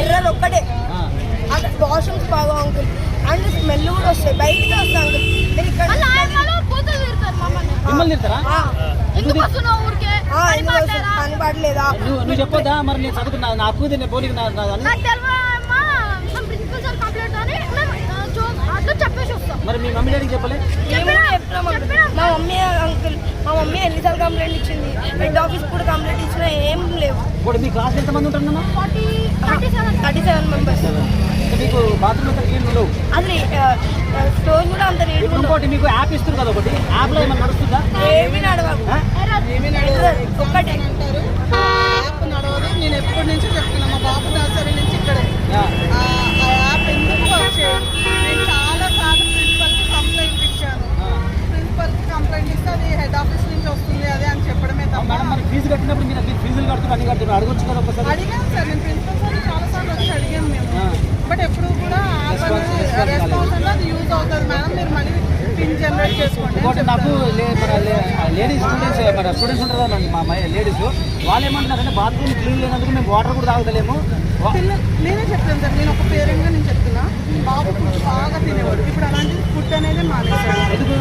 Error ఒక్కటే. Washrooms బాగా uncle and smell కూడా వస్తాయి, బయటకి వస్తాయి అంకుల్. మీరు ఇక్కడ పని పడలేదా నువ్వు చెప్పొద్దా? మరి నేను చదువుకున్నా నాకు పోలికి మరి మీ మమ్మీ డాడీకి చెప్పలే? మా మమ్మీ అంకుల్, మా మమ్మీ ఎన్నిసార్లు కంప్లైంట్ ఇచ్చింది, హెడ్ ఆఫీస్ కూడా కంప్లైంట్ ఇచ్చినా ఏం లేవు. ఇప్పుడు మీ క్లాస్ ఎంతమంది ఉంటారన్నా? 37 మెంబర్స్. మీకు బాత్రూమ్ అంతా క్లీన్ ఉండవు, అది స్టోర్ కూడా అంత నీట్. ఇంకోటి మీకు యాప్ ఇస్తుంది కదా, ఒకటి యాప్లో ఏమైనా నడుస్తుందా? ఏమీ నడవదు, ఒక్కటే యాప్ నడవదు. నేను ఎప్పటి నుంచి చెప్తున్నా, మా బాబు నర్సరీ నుంచి ఇక్కడే ఆ యాప్ ఎందుకు వచ్చేది. నేను చాలా సార్లు ప్రిన్సిపల్కి కంప్లైంట్ ఇచ్చాను. ప్రిన్సిపల్కి కంప్లైంట్ ఇస్తే అది హెడ్ ఆఫీస్ నుంచి వస్తుంది అదే అని చెప్పడమే తప్ప. మేడం మరి ఫీజు కట్టినప్పుడు మీరు ఫీజులు కడుతున్నారు, అన్ని కడుతున్నారు, అడగొచ్చు కదా ఒకసారి? అడిగాను సార్, నేను ప్రిన్సిపల్ సార్ చాలా సార్లు వచ్చి అడిగాను మేము. బట్ ఎప్పుడు కూడా రెస్పాన్స్ అనేది అది యూజ్ అవుతుంది మేడం, మీరు మనీ పిన్ జనరేట్ చేసుకోండి. ఇంకోటి నాకు లేడీస్ స్టూడెంట్స్ ఉంటారు కదా మా లేడీస్, వాళ్ళు ఏమంటున్నారంటే బాత్రూమ్ క్లీన్ లేనందుకు మేము వాటర్ కూడా తాగలేము. నేనే చెప్తాను సార్, నేను ఒక పేరెంట్గా నేను చెప్తున్నా, బాబు ఫుడ్ బాగా తినేవాడు, ఇప్పుడు అలాంటి ఫుడ్ అనేది మానేశాడు. ఎందుకు